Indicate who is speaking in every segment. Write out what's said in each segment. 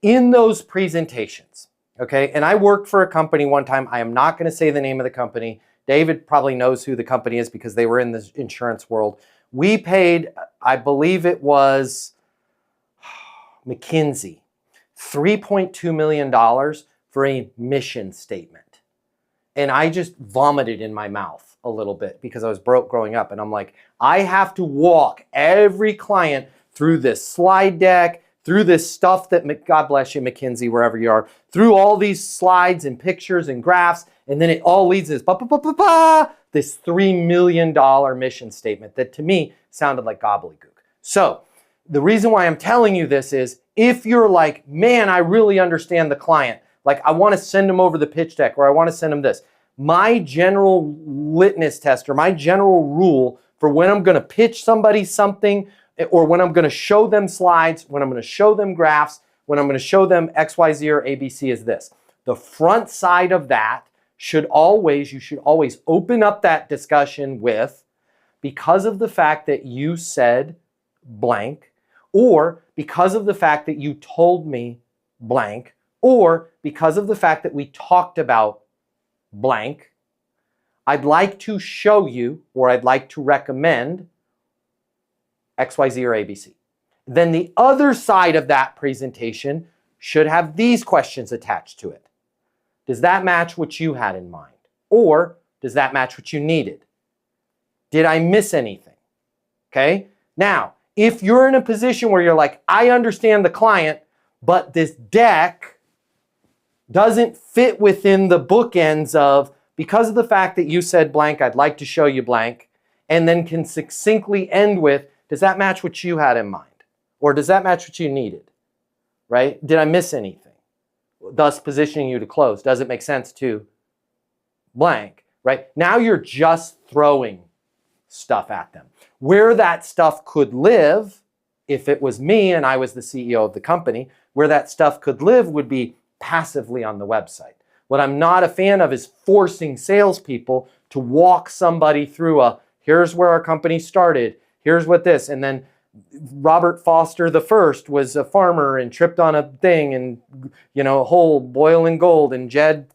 Speaker 1: in those presentations, okay, and I worked for a company one time. I am not going to say the name of the company. David probably knows who the company is because they were in the insurance world. We paid, I believe it was McKinsey, $3.2 million for a mission statement. And I just vomited in my mouth a little bit because I was broke growing up. And I'm like, I have to walk every client through this slide deck, through this stuff that, God bless you, McKinsey, wherever you are, through all these slides and pictures and graphs, and then it all leads to this $3 million mission statement that to me sounded like gobbledygook. So the reason why I'm telling you this is if you're like, man, I really understand the client, like I want to send them over the pitch deck or I want to send them this. My general litmus test or my general rule for when I'm going to pitch somebody something or when I'm going to show them slides, when I'm going to show them graphs, when I'm going to show them XYZ or ABC is this. The front side of that you should always open up that discussion with, because of the fact that you said blank, or because of the fact that you told me blank, or because of the fact that we talked about blank, I'd like to show you, or I'd like to recommend XYZ or ABC. Then the other side of that presentation should have these questions attached to it. Does that match what you had in mind? Or does that match what you needed? Did I miss anything? Okay? Now, if you're in a position where you're like, I understand the client, but this deck doesn't fit within the bookends of, because of the fact that you said blank, I'd like to show you blank, and then can succinctly end with, does that match what you had in mind? Or does that match what you needed? Right? Did I miss anything? Thus positioning you to close. Does it make sense to blank? Right? Now you're just throwing stuff at them. Where that stuff could live, if it was me and I was the CEO of the company, where that stuff could live would be passively on the website. What I'm not a fan of is forcing salespeople to walk somebody through here's where our company started, here's what this, and then Robert Foster the First was a farmer and tripped on a thing and, a hole boiling gold, and Jed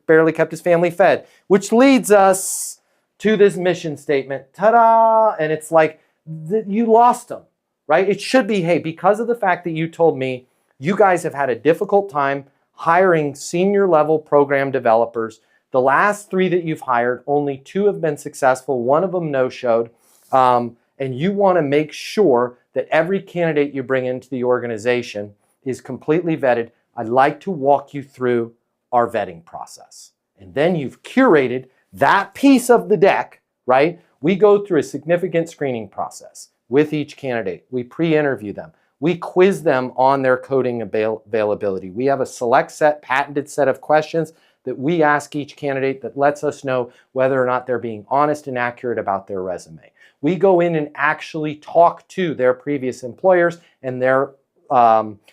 Speaker 1: barely kept his family fed, which leads us to this mission statement. Ta-da! And it's like, you lost them, right? It should be, hey, because of the fact that you told me you guys have had a difficult time hiring senior level program developers. The last 3 that you've hired, only 2 have been successful. One of them no-showed. And you want to make sure that every candidate you bring into the organization is completely vetted. I'd like to walk you through our vetting process. And then you've curated that piece of the deck, right? We go through a significant screening process with each candidate. We pre-interview them. We quiz them on their coding availability. We have a select patented set of questions that we ask each candidate that lets us know whether or not they're being honest and accurate about their resume. We go in and actually talk to their previous employers and their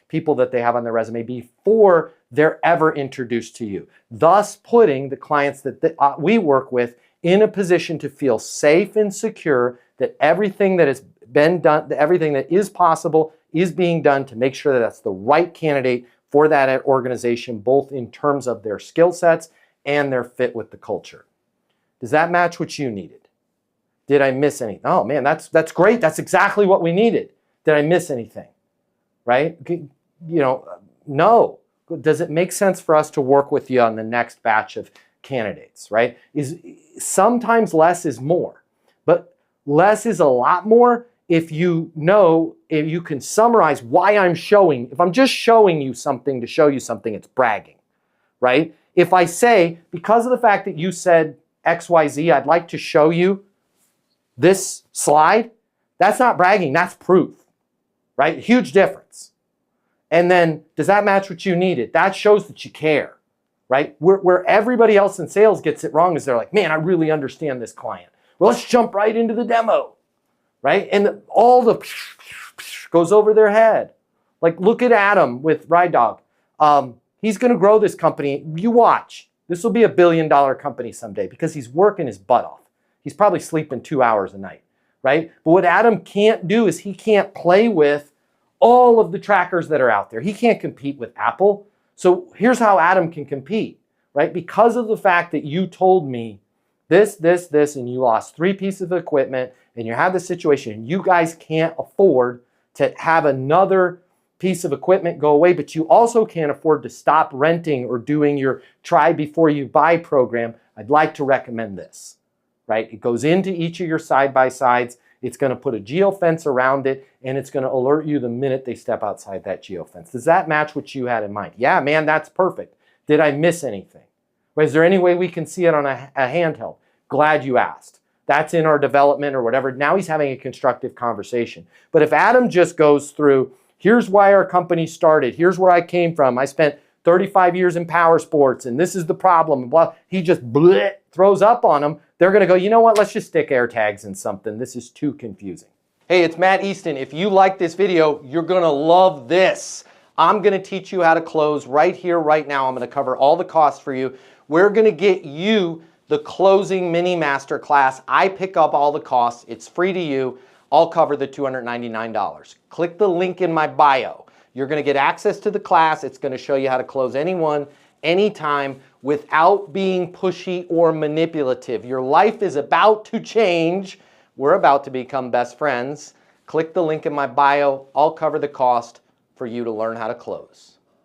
Speaker 1: people that they have on their resume before they're ever introduced to you, thus putting the clients that we work with in a position to feel safe and secure that everything that has been done, everything that is possible is being done to make sure that that's the right candidate for that organization, both in terms of their skill sets and their fit with the culture. Does that match what you needed? Did I miss anything? Oh man, that's great. That's exactly what we needed. Did I miss anything? Right? No. Does it make sense for us to work with you on the next batch of candidates, right? Sometimes less is more, but less is a lot more if you can summarize why I'm showing. If I'm just showing you something to show you something, it's bragging, right? If I say, because of the fact that you said XYZ, I'd like to show you this slide, that's not bragging, that's proof, right? Huge difference. And then, does that match what you needed? That shows that you care, right? Where everybody else in sales gets it wrong is they're like, man, I really understand this client. Well, let's jump right into the demo, right? And all the goes over their head. Like, look at Adam with Ride Dog. He's going to grow this company. You watch. This will be $1 billion company someday because he's working his butt off. He's probably sleeping 2 hours a night, right? But what Adam can't do is he can't play with all of the trackers that are out there. He can't compete with Apple. So here's how Adam can compete, right? Because of the fact that you told me this, and you lost 3 pieces of equipment, and you have the situation, you guys can't afford to have another piece of equipment go away, but you also can't afford to stop renting or doing your try before you buy program. I'd like to recommend this, right? It goes into each of your side-by-sides. It's going to put a geofence around it, and it's going to alert you the minute they step outside that geofence. Does that match what you had in mind? Yeah, man, that's perfect. Did I miss anything? Or is there any way we can see it on a handheld? Glad you asked. That's in our development or whatever. Now he's having a constructive conversation. But if Adam just goes through, here's why our company started, here's where I came from, I spent 35 years in power sports, and this is the problem, blah, he just throws up on them, they're going to go, you know what, let's just stick air tags in something. This is too confusing. Hey, it's Matt Easton. If you like this video, you're going to love this. I'm going to teach you how to close right here, right now. I'm going to cover all the costs for you. We're going to get you the closing mini masterclass. I pick up all the costs. It's free to you. I'll cover the $299. Click the link in my bio. You're going to get access to the class. It's going to show you how to close anyone, anytime, without being pushy or manipulative. Your life is about to change. We're about to become best friends. Click the link in my bio. I'll cover the cost for you to learn how to close.